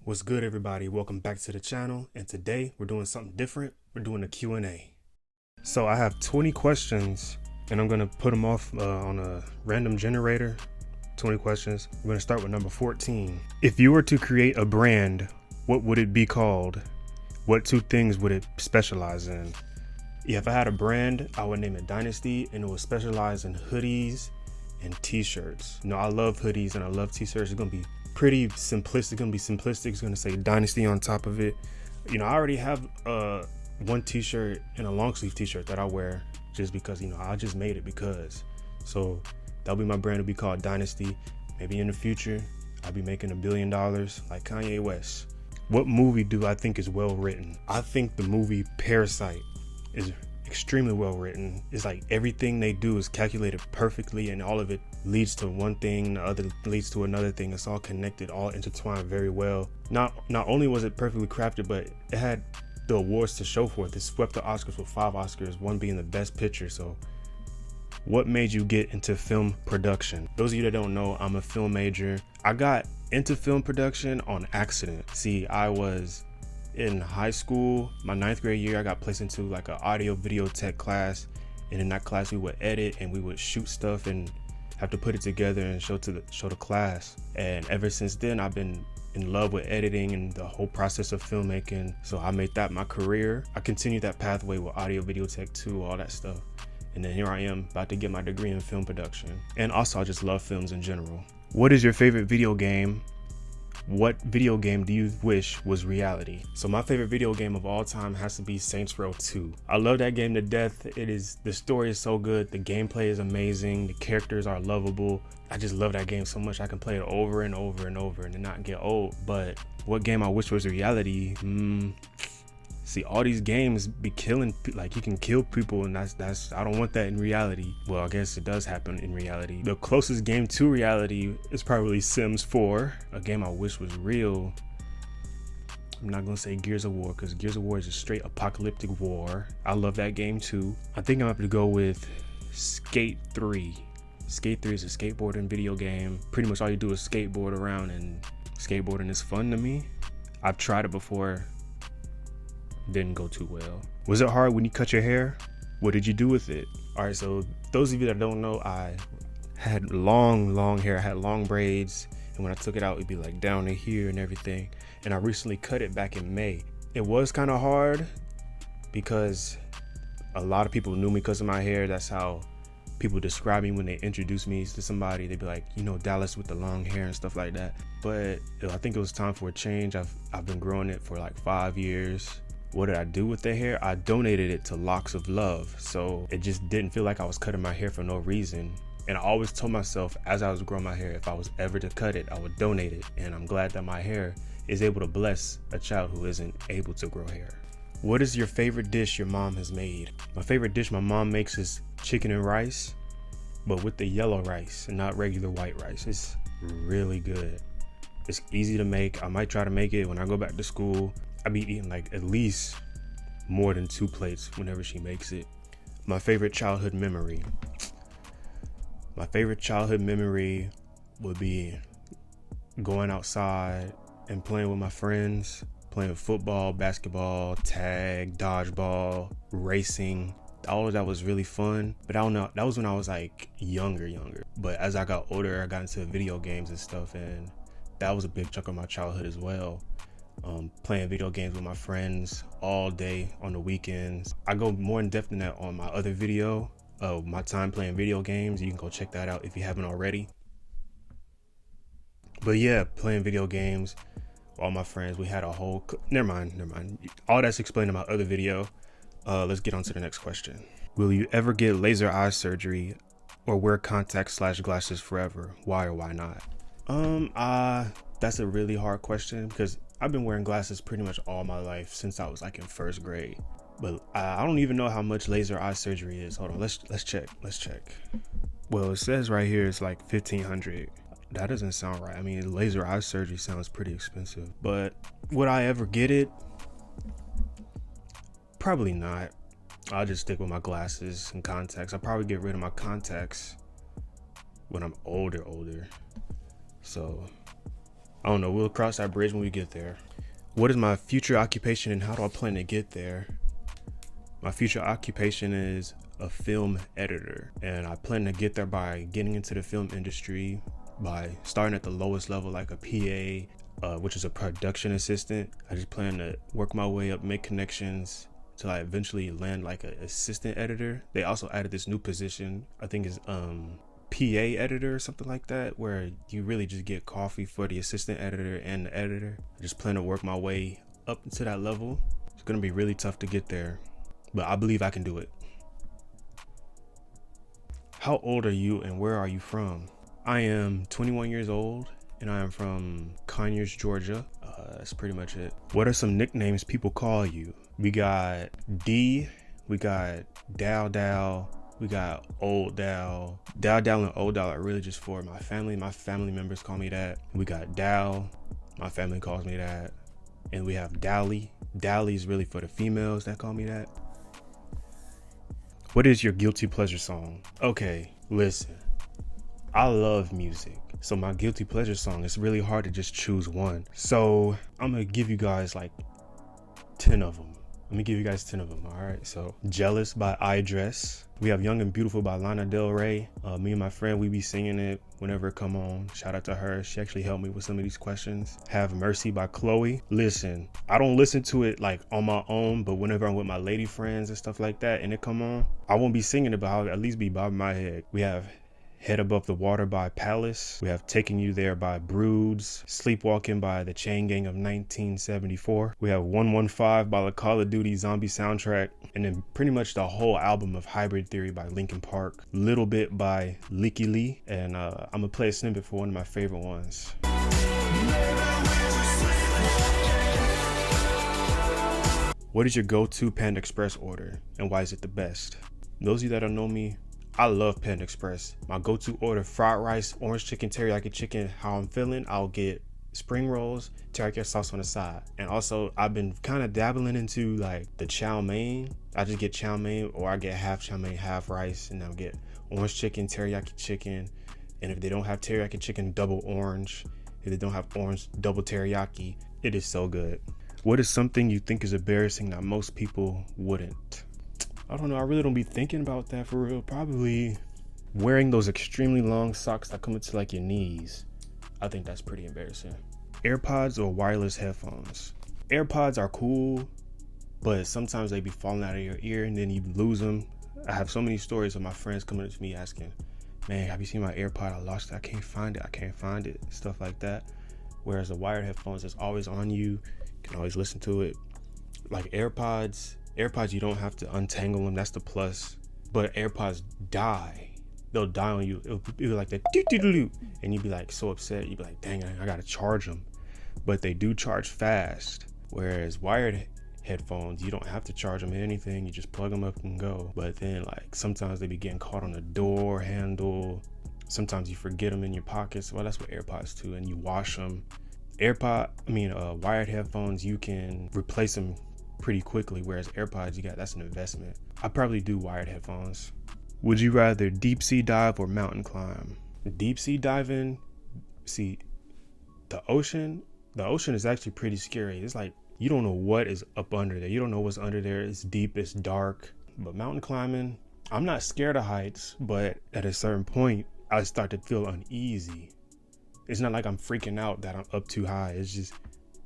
What's good, everybody? Welcome back to the channel, and today we're doing something different. We're doing a Q&A. So I have 20 questions and I'm gonna put them off on a random generator. 20 questions. We're gonna start with number 14. If you were to create a brand, what would it be called? What two things would it specialize in? Yeah, if I had a brand, I would name it Dynasty, and it would specialize in hoodies and t-shirts. You know, I love hoodies and I love t-shirts. It's gonna be pretty simplistic. It's gonna say Dynasty on top of it. You know, I already have one t-shirt and a long sleeve t-shirt that I wear just because, you know, I just made it because. So that'll be my brand. It'll be called Dynasty. Maybe in the future I'll be making $1 billion like Kanye West. What movie do I think is well written? I think the movie Parasite is extremely well written. It's like everything they do is calculated perfectly, and all of it leads to one thing, the other leads to another thing. It's all connected, all intertwined very well. Not only was it perfectly crafted, but it had the awards to show for it. It swept the Oscars with 5 Oscars, one being the best picture. So what made you get into film production? Those of you that don't know, I'm a film major. I got into film production on accident. See, I was in high school, my 9th grade year. I got placed into like an audio video tech class, and in that class we would edit and we would shoot stuff and have to put it together and show the class. And ever since then I've been in love with editing and the whole process of filmmaking. So I made that my career. I continued that pathway with audio video tech too, all that stuff. And then here I am about to get my degree in film production. And also I just love films in general. What is your favorite video game? What video game do you wish was reality? So my favorite video game of all time has to be Saints Row 2. I love that game to death. The story is so good. The gameplay is amazing. The characters are lovable. I just love that game so much. I can play it over and over and over and not get old. But what game I wish was reality? See, all these games be killing, like you can kill people, and that's I don't want that in reality. Well, I guess it does happen in reality. The closest game to reality is probably Sims 4, a game I wish was real. I'm not gonna say Gears of War, because Gears of War is a straight apocalyptic war. I love that game too. I think I'm gonna have to go with Skate 3. Skate 3 is a skateboarding video game. Pretty much all you do is skateboard around, and skateboarding is fun to me. I've tried it before. Didn't go too well. Was it hard when you cut your hair? What did you do with it? All right, so those of you that don't know, I had long hair. I had long braids, and when I took it out, it'd be like down to here and everything. And I recently cut it back in May. It was kind of hard because a lot of people knew me because of my hair. That's how people describe me when they introduce me to somebody. They'd be like, you know, Dallas with the long hair and stuff like that. But I think it was time for a change. I've been growing it for like 5 years. What did I do with the hair? I donated it to Locks of Love. So it just didn't feel like I was cutting my hair for no reason. And I always told myself as I was growing my hair, if I was ever to cut it, I would donate it. And I'm glad that my hair is able to bless a child who isn't able to grow hair. What is your favorite dish your mom has made? My favorite dish my mom makes is chicken and rice, but with the yellow rice and not regular white rice. It's really good. It's easy to make. I might try to make it when I go back to school. I'll be eating like at least more than 2 plates whenever she makes it. My favorite childhood memory. My favorite childhood memory would be going outside and playing with my friends, playing football, basketball, tag, dodgeball, racing. All of that was really fun. But I don't know, that was when I was like younger. But as I got older, I got into video games and stuff, and that was a big chunk of my childhood as well. Playing video games with my friends all day on the weekends. I go more in depth than that on my other video of my time playing video games. You can go check that out if you haven't already. But yeah, playing video games with all my friends. We had a whole never mind. All that's explained in my other video. Let's get on to the next question. Will you ever get laser eye surgery or wear contacts/glasses forever? Why or why not? That's a really hard question because I've been wearing glasses pretty much all my life since I was like in 1st grade. But I don't even know how much laser eye surgery is. Hold on, let's check. Well, it says right here it's like $1,500. That doesn't sound right. I mean, laser eye surgery sounds pretty expensive. But would I ever get it? Probably not. I'll just stick with my glasses and contacts. I'll probably get rid of my contacts when I'm older. So I don't know. We'll cross that bridge when we get there. What is my future occupation and how do I plan to get there? My future occupation is a film editor, and I plan to get there by getting into the film industry, by starting at the lowest level, like a PA, which is a production assistant. I just plan to work my way up, make connections till I eventually land like an assistant editor. They also added this new position, I think is PA editor or something like that, where you really just get coffee for the assistant editor and the editor. I just plan to work my way up to that level. It's gonna be really tough to get there, but I believe I can do it. How old are you and where are you from? I am 21 years old and I am from Conyers, Georgia. That's pretty much it. What are some nicknames people call you? We got D, we got Dow, we got Old Dow. Dow and Old Dow are really just for my family. My family members call me that. We got Dow, my family calls me that. And we have Dally. Dally is really for the females that call me that. What is your guilty pleasure song? Okay, listen, I love music. So my guilty pleasure song, it's really hard to just choose one. So I'm gonna give you guys like 10 of them. Let me give you guys 10 of them, all right? So Jealous by iDress. We have Young and Beautiful by Lana Del Rey. Me and my friend, we be singing it whenever it come on. Shout out to her. She actually helped me with some of these questions. Have Mercy by Chloe. Listen, I don't listen to it like on my own, but whenever I'm with my lady friends and stuff like that and it come on, I won't be singing it, but I'll at least be bobbing my head. We have Head Above the Water by Palace. We have Taking You There by Broods. Sleepwalking by the Chain Gang of 1974. We have 115 by the Call of Duty Zombie soundtrack. And then pretty much the whole album of Hybrid Theory by Linkin Park. Little Bit by Licky Lee. And I'm gonna play a snippet for one of my favorite ones. What is your go-to Panda Express order and why is it the best? Those of you that don't know me, I love Panda Express. My go-to order, fried rice, orange chicken, teriyaki chicken. How I'm feeling, I'll get spring rolls, teriyaki sauce on the side. And also, I've been kind of dabbling into like the chow mein. I just get chow mein, or I get half chow mein, half rice, and I'll get orange chicken, teriyaki chicken. And if they don't have teriyaki chicken, double orange. If they don't have orange, double teriyaki. It is so good. What is something you think is embarrassing that most people wouldn't? I don't know, I really don't be thinking about that for real. Probably wearing those extremely long socks that come into like your knees. I think that's pretty embarrassing. AirPods or wireless headphones? AirPods are cool, but sometimes they be falling out of your ear and then you lose them. I have so many stories of my friends coming up to me asking, man, have you seen my AirPod? I lost it, I can't find it, stuff like that. Whereas the wired headphones is always on you. You can always listen to it. Like AirPods, you don't have to untangle them. That's the plus. But AirPods die. They'll die on you. It'll be like that, and you'd be like so upset. You'd be like, dang, I gotta charge them. But they do charge fast. Whereas wired headphones, you don't have to charge them anything. You just plug them up and go. But then like sometimes they be getting caught on the door handle. Sometimes you forget them in your pockets. Well, that's what AirPods do. And you wash them. Wired headphones, you can replace them pretty quickly, whereas AirPods, that's an investment. I probably do wired headphones. Would you rather deep sea dive or mountain climb? Deep sea diving, see, the ocean is actually pretty scary. It's like you don't know what is up under there. You don't know what's under there. It's deep, it's dark. But mountain climbing, I'm not scared of heights, but at a certain point I start to feel uneasy. It's not like I'm freaking out that I'm up too high. It's just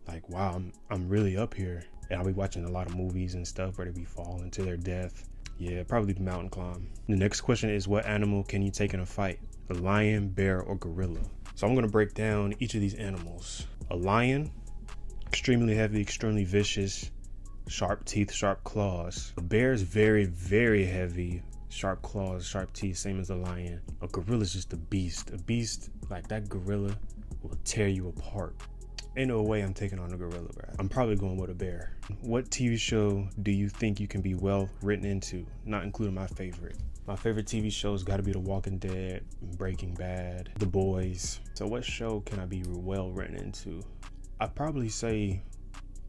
like, wow, I'm really up here. And I'll be watching a lot of movies and stuff where they be falling to their death. Yeah, probably the mountain climb. The next question is, what animal can you take in a fight? A lion, bear, or gorilla? So I'm gonna break down each of these animals. A lion, extremely heavy, extremely vicious, sharp teeth, sharp claws. A bear is very, very heavy, sharp claws, sharp teeth, same as a lion. A gorilla is just a beast. A beast, like that gorilla will tear you apart. Ain't no way I'm taking on a gorilla, bro. I'm probably going with a bear. What TV show do you think you can be well written into? Not including my favorite. My favorite TV shows got to be The Walking Dead, Breaking Bad, The Boys. So what show can I be well written into? I'd probably say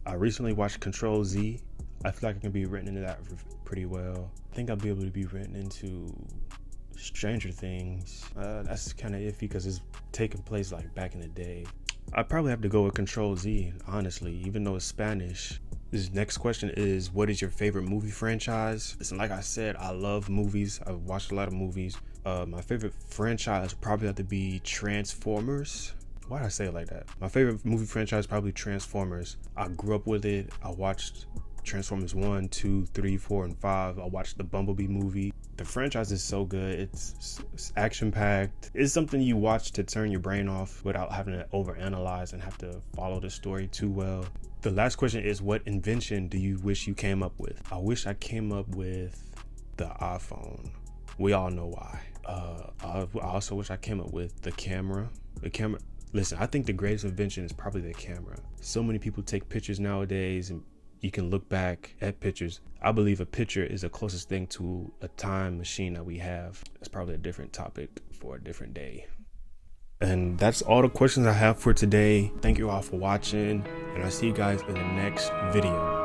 I recently watched Control Z. I feel like I can be written into that pretty well. I think I'll be able to be written into Stranger Things. That's kind of iffy because it's taking place like back in the day. I'd probably have to go with Control Z, honestly, even though it's Spanish. This next question is, what is your favorite movie franchise? Listen, like I said, I love movies. I've watched a lot of movies. My favorite franchise would probably have to be Transformers. Why did I say it like that? My favorite movie franchise probably Transformers. I grew up with it. I watched Transformers 1, 2, 3, 4, and 5. I watched the Bumblebee movie. The franchise is so good. It's action-packed. It's something you watch to turn your brain off without having to overanalyze and have to follow the story too well. The last question is, what invention do you wish you came up with? I wish I came up with the iPhone. We all know why. I also wish I came up with the camera. Listen, I think the greatest invention is probably the camera. So many people take pictures nowadays, and you can look back at pictures. I believe a picture is the closest thing to a time machine that we have. That's probably a different topic for a different day. And that's all the questions I have for today. Thank you all for watching, and I'll see you guys in the next video.